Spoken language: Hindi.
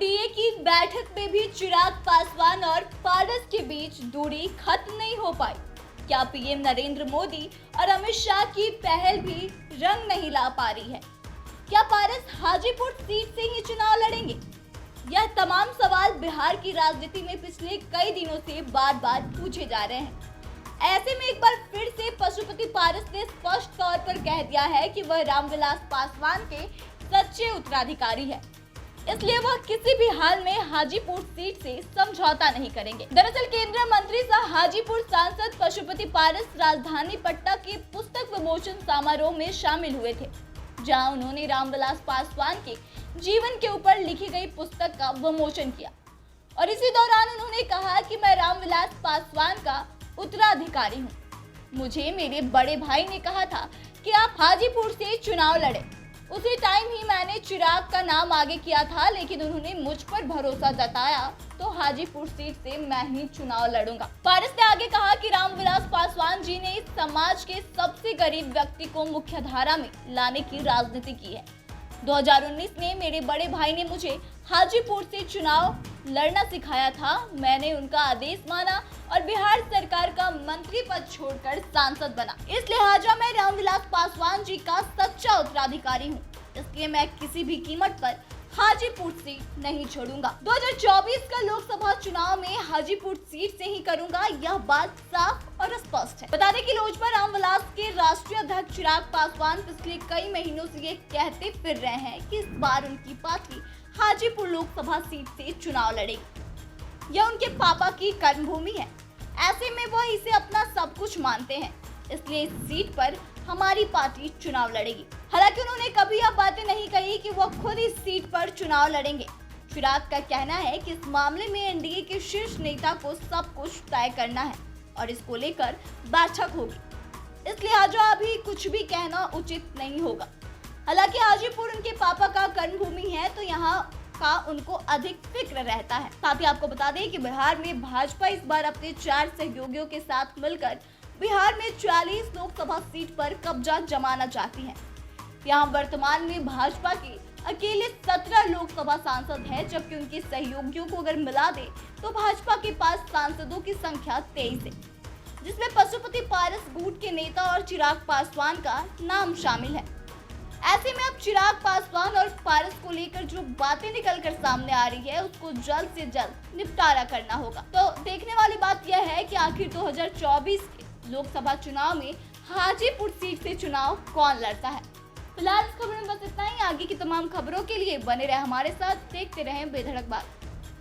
एनडीए की बैठक में भी चिराग पासवान और पारस के बीच दूरी खत्म नहीं हो पाई। क्या पीएम नरेंद्र मोदी और अमित शाह की पहल भी रंग नहीं ला पा रही है? क्या पारस हाजीपुर सीट से ही चुनाव लड़ेंगे? यह तमाम सवाल बिहार की राजनीति में पिछले कई दिनों से बार बार पूछे जा रहे हैं। ऐसे में एक बार फिर से पशुपति पारस ने स्पष्ट तौर पर कह दिया है कि वह रामविलास पासवान के सच्चे उत्तराधिकारी है, इसलिए वह किसी भी हाल में हाजीपुर सीट से समझौता नहीं करेंगे। दरअसल केंद्रीय मंत्री सह हाजीपुर सांसद पशुपति पारस राजधानी पटना के पुस्तक विमोचन समारोह में शामिल हुए थे, जहां उन्होंने रामविलास पासवान के जीवन के ऊपर लिखी गई पुस्तक का विमोचन किया और इसी दौरान उन्होंने कहा कि मैं रामविलास पासवान का उत्तराधिकारी हूं। मुझे मेरे बड़े भाई ने कहा था कि आप हाजीपुर से चुनाव लड़े। उसी टाइम ही मैंने चिराग का नाम आगे किया था, लेकिन उन्होंने मुझ पर भरोसा जताया तो हाजीपुर सीट से मैं ही चुनाव लड़ूंगा। पारस ने आगे कहा कि रामविलास पासवान जी ने इस समाज के सबसे गरीब व्यक्ति को मुख्यधारा में लाने की राजनीति की है। 2019 में मेरे बड़े भाई ने मुझे हाजीपुर से चुनाव लड़ना सिखाया था। मैंने उनका आदेश माना और बिहार सरकार का मंत्री पद छोड़कर सांसद बना। इस लिहाजा मैं रामविलास पासवान जी का सच्चा उत्तराधिकारी हूँ, इसलिए मैं किसी भी कीमत पर हाजीपुर सीट नहीं छोड़ूंगा। 2024 का लोकसभा चुनाव में हाजीपुर सीट से ही करूंगा, यह बात साफ और स्पष्ट है। बता दें कि लोजपा रामविलास के राष्ट्रीय अध्यक्ष चिराग पासवान पिछले कई महीनों से ये कहते फिर रहे हैं कि इस बार उनकी पार्टी हाजीपुर लोकसभा सीट से चुनाव लड़ेगी। यह उनके पापा की कर्मभूमि है, ऐसे में वह इसे अपना सब कुछ मानते हैं, इसलिए इस सीट पर हमारी पार्टी चुनाव लड़ेगी। हालांकि उन्होंने कभी यह बातें नहीं कही कि वो खुद इस सीट पर चुनाव लड़ेंगे। चिराग का कहना है कि इस मामले में एनडीए के शीर्ष नेता को सब कुछ तय करना है और इसको लेकर बैठक होगी, इसलिए आज अभी कुछ भी कहना उचित नहीं होगा। हालांकि हाजीपुर उनके पापा का कर्मभूमि है, तो यहाँ का उनको अधिक फिक्र रहता है। साथ ही आपको बता दें कि बिहार में भाजपा इस बार अपने 4 सहयोगियों के साथ मिलकर बिहार में 40 लोकसभा सीट पर कब्जा जमाना चाहती है। यहाँ वर्तमान में भाजपा के अकेले 17 लोकसभा सांसद हैं, जबकि उनके सहयोगियों को अगर मिला दे तो भाजपा के पास सांसदों की संख्या 23 है, जिसमें पशुपति पारस गुट के नेता और चिराग पासवान का नाम शामिल है। ऐसे में अब चिराग पासवान और पारस को लेकर जो बातें निकल कर सामने आ रही है, उसको जल्द से जल्द निपटारा करना होगा। तो देखने वाली बात यह है कि आखिर 2024 के लोकसभा चुनाव में हाजीपुर सीट से चुनाव कौन लड़ता है। फिलहाल इस खबर में बस इतना ही। आगे की तमाम खबरों के लिए बने रहे हमारे साथ, देखते रहें बेधड़क बात।